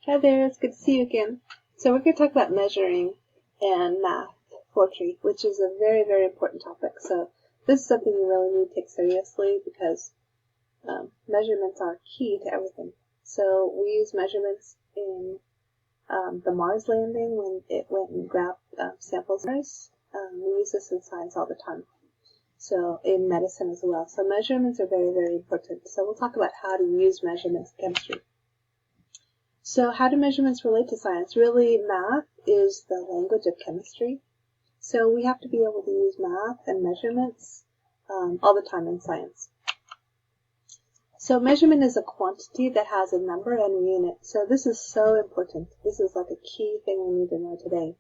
Hi there, it's good to see you again. So we're going to talk about measuring and math poetry, which is a very, very important topic. So this is something you really need to take seriously because measurements are key to everything. So we use measurements in the Mars landing when it went and grabbed samples. We use this in science all the time. So in medicine as well. So measurements are very, very important. So we'll talk about how to use measurements in chemistry. So how do measurements relate to science? Really, math is the language of chemistry. So we have to be able to use math and measurements all the time in science. So measurement is a quantity that has a number and a unit. So this is so important. This is like a key thing we need to know today.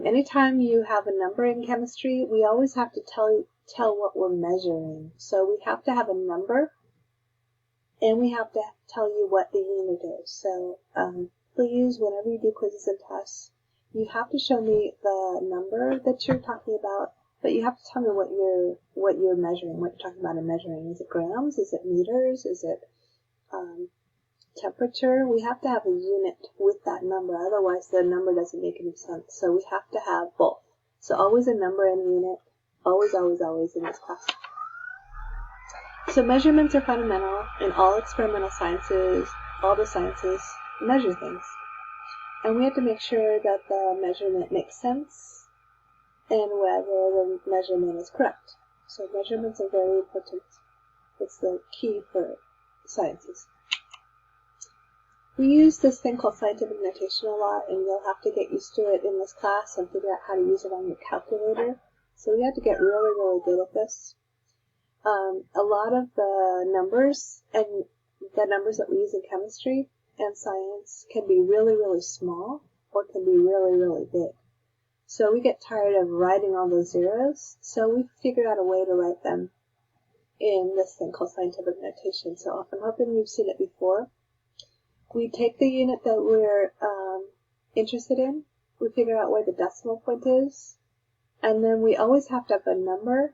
Anytime you have a number in chemistry, we always have to tell what we're measuring. So we have to have a number, and we have to tell you what the unit is. So please, whenever you do quizzes and tests, you have to show me the number that you're talking about, but you have to tell me what you're measuring, what you're talking about in measuring. Is it grams? Is it meters? Is it temperature? We have to have a unit with that number, otherwise the number doesn't make any sense. So we have to have both. So always a number and a unit, always, always, always in this class. So measurements are fundamental in all experimental sciences. All the sciences measure things. And we have to make sure that the measurement makes sense and whether the measurement is correct. So measurements are very important. It's the key for sciences. We use this thing called scientific notation a lot, and you'll have to get used to it in this class and figure out how to use it on your calculator. So we have to get really, really good at this. A lot of the numbers and the numbers that we use in chemistry and science can be really, really small or can be really, really big. So we get tired of writing all those zeros, so we figured out a way to write them in this thing called scientific notation. So I'm hoping you've seen it before. We take the unit that we're interested in, we figure out where the decimal point is, and then we always have to have a number,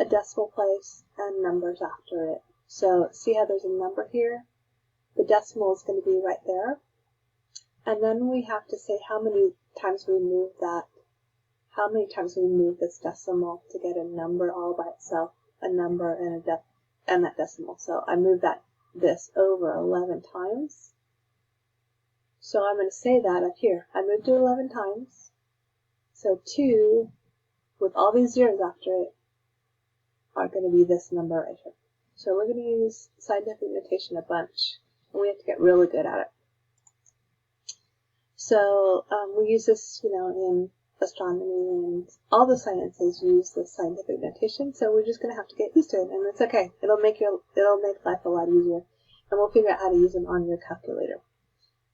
a decimal place, and numbers after it. So see how there's a number here? The decimal is going to be right there. And then we have to say how many times we move that, how many times we move this decimal to get a number all by itself, a number and that decimal. So I move this over 11 times. So I'm going to say that up here. I moved it 11 times. So 2, with all these zeros after it, are going to be this number right here. So we're going to use scientific notation a bunch, and we have to get really good at it. So we use this, in astronomy, and all the sciences use this scientific notation. So we're just going to have to get used to it, and it's okay. It'll make life a lot easier, and we'll figure out how to use them on your calculator.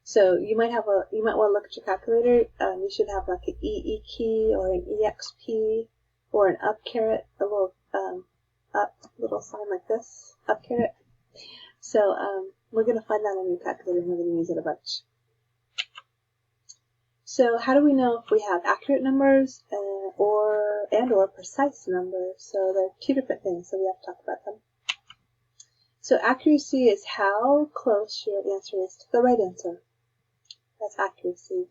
So you might want to look at your calculator. You should have like an EE key or an EXP or an up caret, a little up little sign like this, up caret. So we're going to find that on your calculator, and we're going to use it a bunch. So how do we know if we have accurate numbers or precise numbers? So they're two different things, so we have to talk about them. So accuracy is how close your answer is to the right answer. That's accuracy.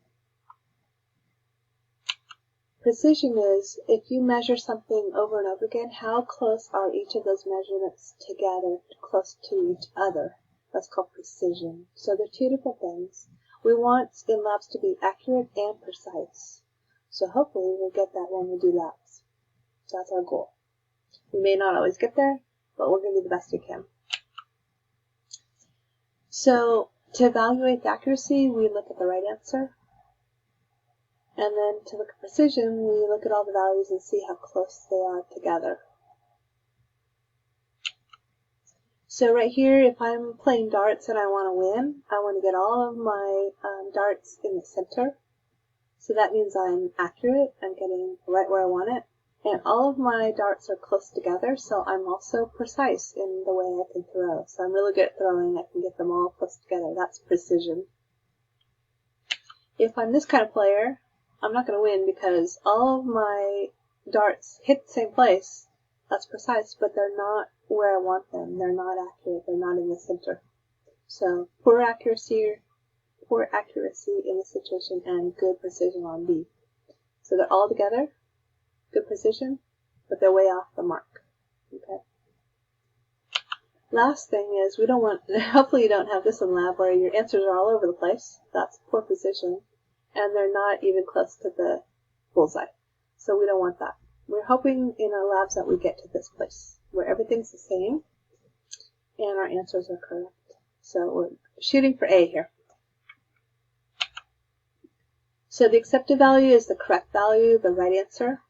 Precision is if you measure something over and over again, how close are each of those measurements together, close to each other. That's called precision. So they're two different things. We want in labs to be accurate and precise. So hopefully we'll get that when we do labs. So that's our goal. We may not always get there, but we're going to do the best we can. So to evaluate the accuracy, we look at the right answer. And then to look at precision, we look at all the values and see how close they are together. So right here, if I'm playing darts and I want to win, I want to get all of my darts in the center. So that means I'm accurate, I'm getting right where I want it. And all of my darts are close together, so I'm also precise in the way I can throw. So I'm really good at throwing, I can get them all close together. That's precision. If I'm this kind of player, I'm not going to win because all of my darts hit the same place. That's precise, but they're not where I want them. They're not accurate. They're not in the center. So poor accuracy poor accuracy in this situation and good precision on B. So they're all together, good precision, but they're way off the mark. Okay. Last thing is, we don't want, hopefully you don't have this in lab where your answers are all over the place. That's poor precision. And they're not even close to the bullseye. So we don't want that. We're hoping in our labs that we get to this place where everything's the same and our answers are correct. So we're shooting for A here. So the accepted value is the correct value, the right answer.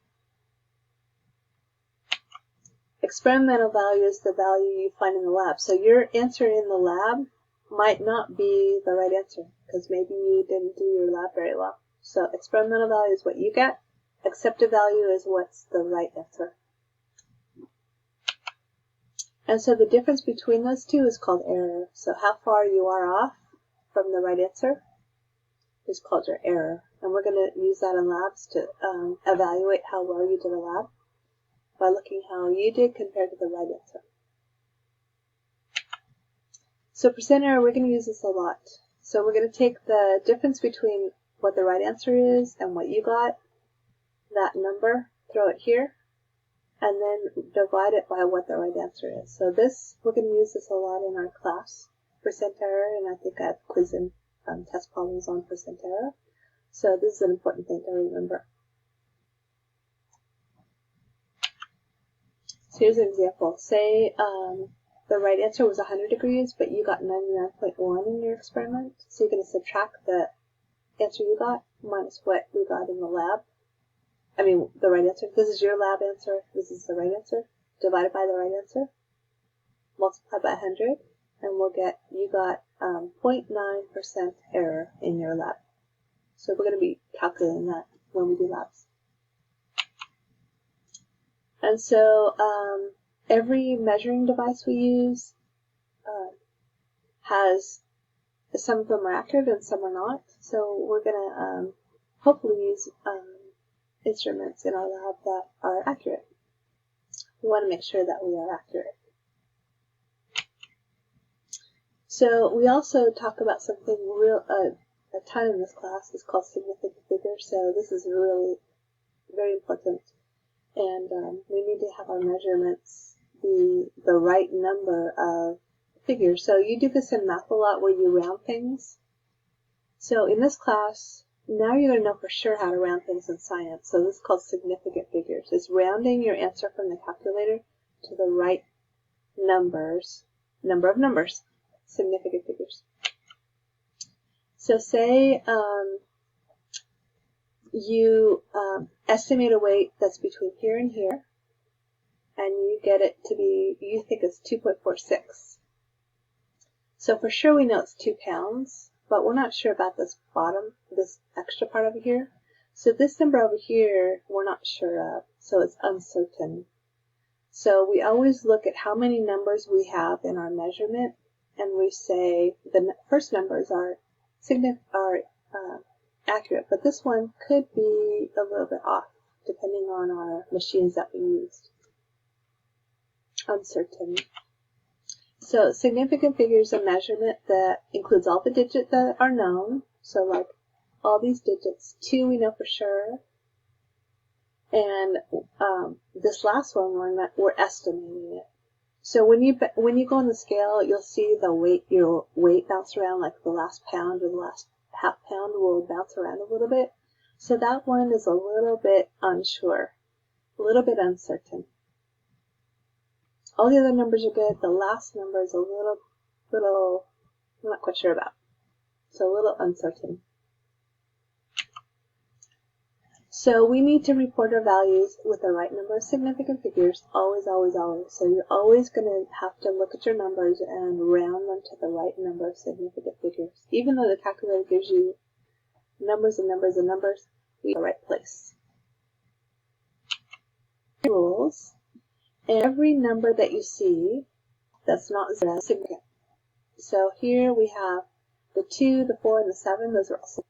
Experimental value is the value you find in the lab. So your answer in the lab might not be the right answer because maybe you didn't do your lab very well. So experimental value is what you get. Accepted value is what's the right answer. And so the difference between those two is called error. So how far you are off from the right answer is called your error. And we're going to use that in labs to evaluate how well you did a lab by looking how you did compared to the right answer. So percent error, we're going to use this a lot. So we're going to take the difference between what the right answer is and what you got, that number, throw it here, and then divide it by what the right answer is. So this, we're going to use this a lot in our class, percent error, and I think I have quiz and test problems on percent error. So this is an important thing to remember. So here's an example. Say the right answer was 100 degrees, but you got 99.1 in your experiment. So you're going to subtract the answer you got minus what you got in the lab. I mean, the right answer. This is your lab answer. This is the right answer. Divided by the right answer. Multiply by 100. And we'll get, you got 0.9% error in your lab. So we're going to be calculating that when we do labs. And so every measuring device we use has, some of them are accurate and some are not. So we're going to hopefully use instruments in our lab that are accurate. We want to make sure that we are accurate. So we also talk about something a ton in this class. It's called significant figures. So this is really very important. And we need to have our measurements be the right number of figures. So you do this in math a lot where you round things. So in this class, now you're going to know for sure how to round things in science. So this is called significant figures. It's rounding your answer from the calculator to the right numbers, number of numbers, significant figures. So say you estimate a weight that's between here and here, and you get it to be, you think it's 2.46. So for sure we know it's 2 pounds, but we're not sure about this bottom, this extra part over here. So this number over here, we're not sure of, so it's uncertain. So we always look at how many numbers we have in our measurement, and we say the first numbers are accurate, but this one could be a little bit off, depending on our machines that we used. Uncertain. So significant figures a measurement that includes all the digits that are known. So like all these digits, 2 we know for sure. And this last one we're estimating it. So when you go on the scale, you'll see your weight bounce around, like the last pound or the last half pound will bounce around a little bit. So that one is a little bit unsure, a little bit uncertain. All the other numbers are good. The last number is a little, I'm not quite sure about. So a little uncertain. So we need to report our values with the right number of significant figures, always, always, always. So you're always going to have to look at your numbers and round them to the right number of significant figures. Even though the calculator gives you numbers and numbers and numbers, we are in the right place. Rules. And every number that you see that's not 0 is significant. So here we have the 2, the 4, and the 7. Those are all significant.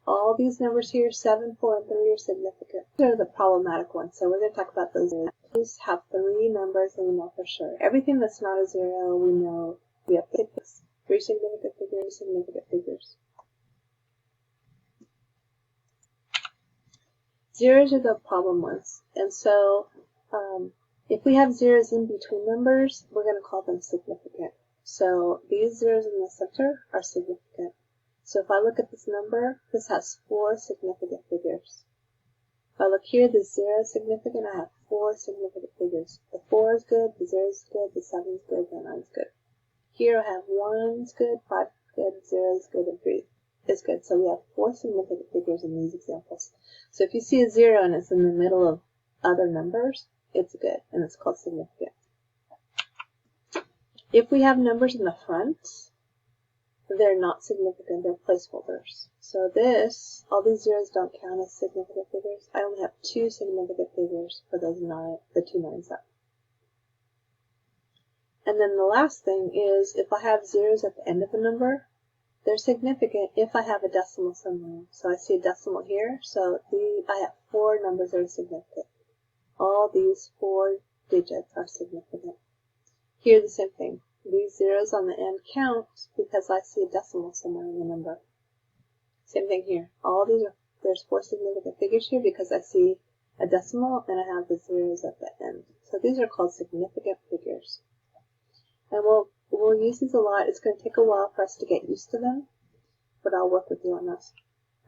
All these numbers here, 7, 4, and 3 are significant. Those are the problematic ones, so we're going to talk about those. These have 3 numbers and we know for sure. Everything that's not a 0, we know we have 3 significant figures, significant figures. Zeros are the problem ones. And so if we have zeros in between numbers, we're going to call them significant. So these zeros in the center are significant. So if I look at this number, this has 4 significant figures. If I look here, the 0 is significant, I have 4 significant figures. The 4 is good, the 0 is good, the 7 is good, the 9 is good. Here I have 1 is good, 5 is good, 0 is good, and 3 is good. So we have 4 significant figures in these examples. So if you see a 0 and it's in the middle of other numbers, it's good, and it's called significant. If we have numbers in the front, they're not significant, they're placeholders. So this, all these zeros don't count as significant figures. I only have 2 significant figures for those 9, the 2 9s up. And then the last thing is, if I have zeros at the end of a number, they're significant if I have a decimal somewhere. So I see a decimal here, so I have 4 numbers that are significant. All these 4 digits are significant. Here the same thing. These zeros on the end count because I see a decimal somewhere in the number. Same thing here. There's 4 significant figures here because I see a decimal and I have the zeros at the end. So these are called significant figures. And we'll use these a lot. It's going to take a while for us to get used to them, but I'll work with you on this.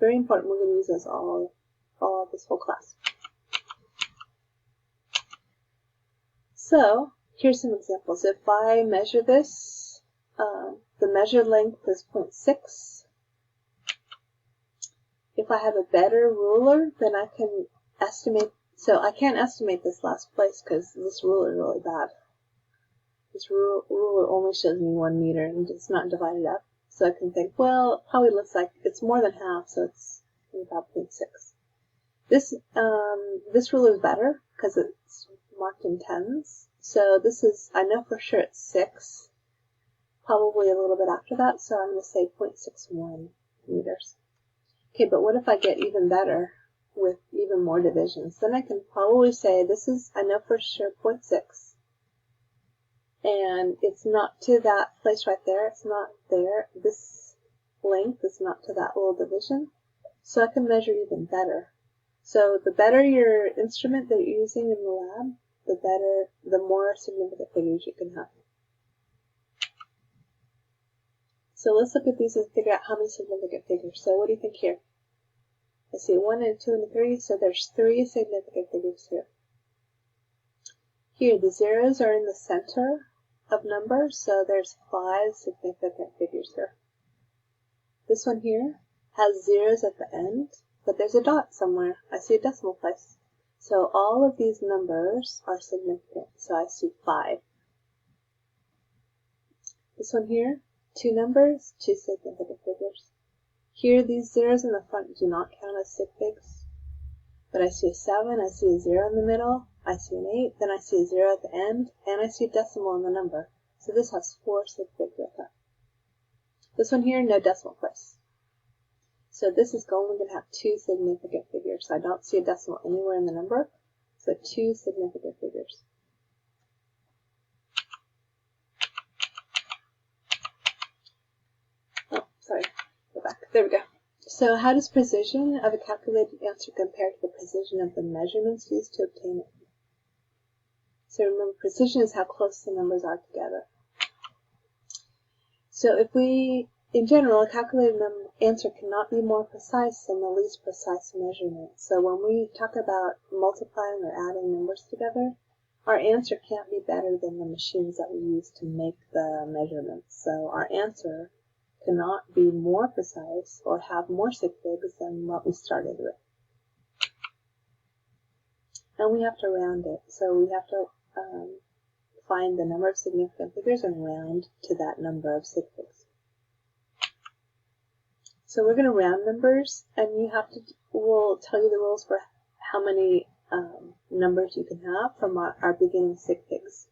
Very important. We're going to use those all this whole class. So here's some examples. If I measure this, the measured length is 0.6. If I have a better ruler, then I can estimate. So I can't estimate this last place because this ruler is really bad. This ruler only shows me 1 meter and it's not divided up. So I can think, well, it probably looks like it's more than half, so it's about 0.6. This ruler is better because it's marked in tens. So this is, I know for sure it's 6, probably a little bit after that, so I'm going to say 0.61 meters. Okay, but what if I get even better with even more divisions? Then I can probably say this is, I know for sure 0.6, and it's not to that place right there, it's not there, this length is not to that little division, so I can measure even better. So the better your instrument that you're using in the lab, the more significant figures you can have. So let's look at these and figure out how many significant figures. So what do you think here? I see a 1 and a 2 and a 3, so there's 3 significant figures here. Here, the zeros are in the center of numbers, so there's 5 significant figures here. This one here has zeros at the end, but there's a dot somewhere. I see a decimal place. So all of these numbers are significant, so I see 5. This one here, 2 numbers, 2 significant figures. Here, these zeros in the front do not count as sig figs, but I see a 7, I see a 0 in the middle, I see an 8, then I see a 0 at the end, and I see a decimal in the number. So this has 4 sig figs with that. This one here, no decimal place. So this is only going to have 2 significant figures. I don't see a decimal anywhere in the number, so 2 significant figures. Oh, sorry. Go back. There we go. So how does precision of a calculated answer compare to the precision of the measurements used to obtain it? So remember, precision is how close the numbers are together. So if in general, a calculated answer cannot be more precise than the least precise measurement. So when we talk about multiplying or adding numbers together, our answer can't be better than the machines that we use to make the measurements. So our answer cannot be more precise or have more sig figs than what we started with. And we have to round it. So we have to find the number of significant figures and round to that number of sig figs. So we're going to round numbers, and we'll tell you the rules for how many numbers you can have from our beginning sig figs.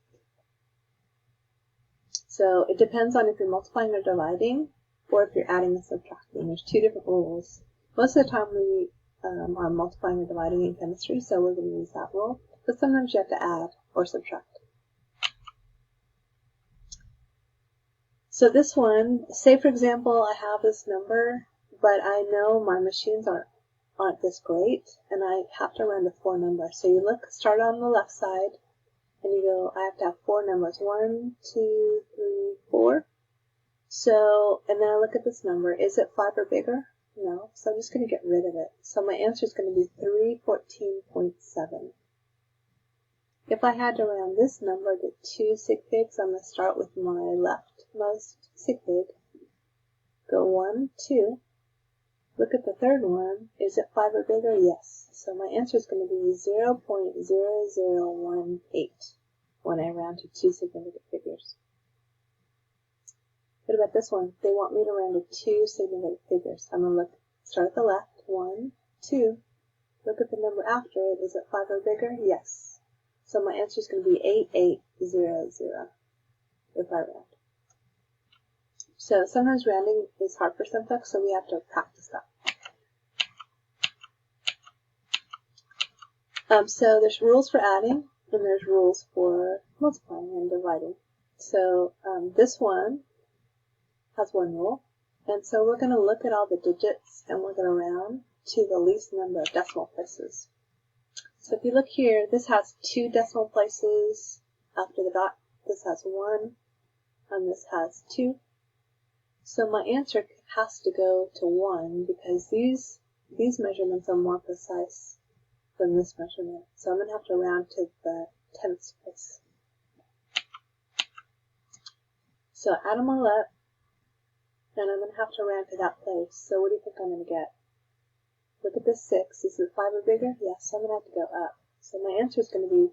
So it depends on if you're multiplying or dividing, or if you're adding and subtracting. There's 2 different rules. Most of the time we are multiplying or dividing in chemistry, so we're going to use that rule. But sometimes you have to add or subtract. So this one, say for example, I have this number, but I know my machines are aren't this great, and I have to round to 4 numbers. So you start on the left side, and you go, I have to have 4 numbers. 1, 2, 3, 4. So, and then I look at this number. Is it 5 or bigger? No. So I'm just going to get rid of it. So my answer is going to be 314.7. If I had to round this number to 2 sig figs, I'm going to start with my leftmost sig fig. Go 1, 2. Look at the third one. Is it 5 or bigger? Yes. So my answer is going to be 0.0018 when I round to 2 significant figures. What about this one? They want me to round to 2 significant figures. I'm going to start at the left. 1, 2. Look at the number after it. Is it 5 or bigger? Yes. So my answer is going to be 8800 if I round. So sometimes rounding is hard for some folks, so we have to practice that. So there's rules for adding, and there's rules for multiplying and dividing. So this one has one rule, and so we're going to look at all the digits, and we're going to round to the least number of decimal places. So if you look here, this has 2 decimal places after the dot. This has 1, and this has 2. So my answer has to go to 1 because these measurements are more precise than this measurement. So I'm going to have to round to the 10th place. So add them all up, and I'm going to have to round to that place. So what do you think I'm going to get? Look at this 6. Is it 5 or bigger? Yes, so I'm going to have to go up. So my answer is going to be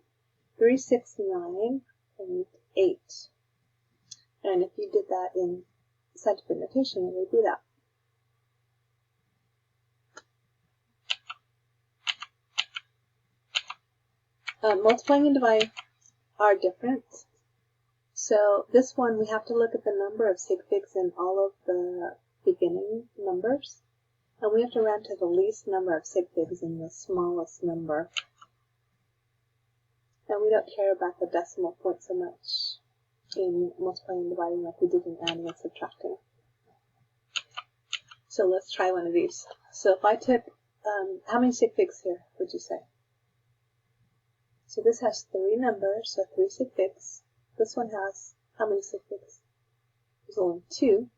369.8. And if you did that in scientific notation, it would be that. Multiplying and dividing are different. So this one, we have to look at the number of sig figs in all of the beginning numbers. And we have to round to the least number of sig figs in the smallest number. And we don't care about the decimal point so much in multiplying and dividing like we did in adding and subtracting. So let's try one of these. So if I took, how many sig figs here would you say? So this has 3 numbers, so 3 sig figs. This one has, how many sig figs? There's only 2.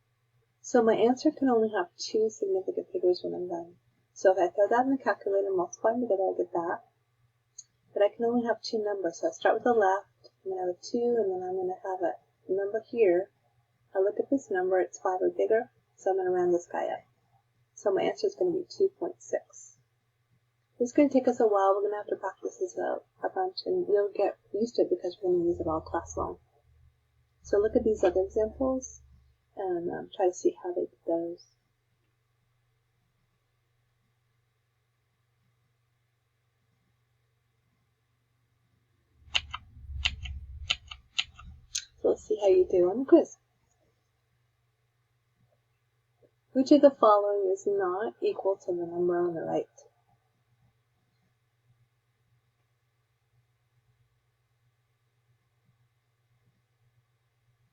So my answer can only have 2 significant figures when I'm done. So if I throw that in the calculator and multiply them together, I get that. But I can only have 2 numbers. So I start with the left, I'm going to have a 2, and then I'm going to have a number here. I look at this number, it's 5 or bigger, so I'm going to round this guy up. So my answer is going to be 2.6. This is going to take us a while. We're going to have to practice this a bunch, and you'll get used to it because we're going to use it all class long. So look at these other examples, and try to see how they did those. So let's see how you do on the quiz. Which of the following is not equal to the number on the right?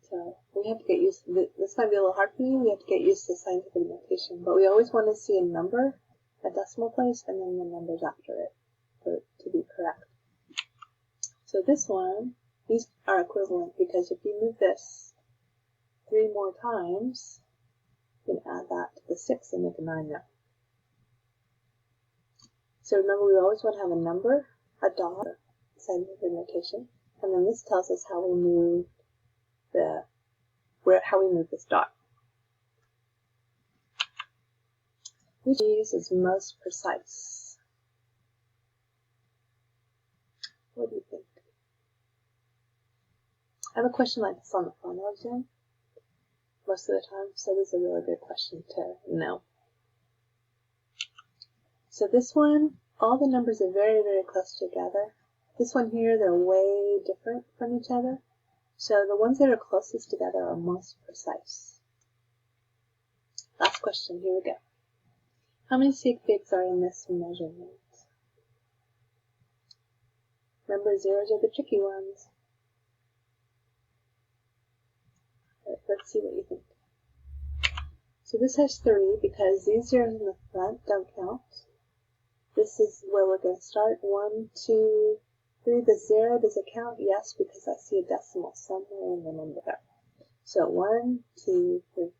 So we have to get used to this. Might be a little hard for you. We have to get used to scientific notation, but we always want to see a number, a decimal place, and then the numbers after it for it to be correct. So this one, these are equivalent because if you move this 3 more times, you can add that to the 6 and make a 9 now. So remember, we always want to have a number, a dot, scientific notation, and then this tells us how we move this dot. Which of these is most precise? What do you think? I have a question like this on the phone exam most of the time, so this is a really good question to know. So this one, all the numbers are very, very close together. This one here, they're way different from each other. So the ones that are closest together are most precise. Last question, here we go. How many sig figs are in this measurement? Remember, zeros are the tricky ones. Let's see what you think. So this has 3 because these zeros in the front don't count. This is where we're going to start. 1, 2, 3. The 0, does it count? Yes, because I see a decimal somewhere in the number there. So 1, 2, 3.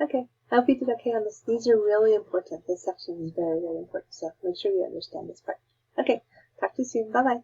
Okay, I hope you did okay on this. These are really important. This section is very, very important, so make sure you understand this part. Okay, talk to you soon. Bye-bye.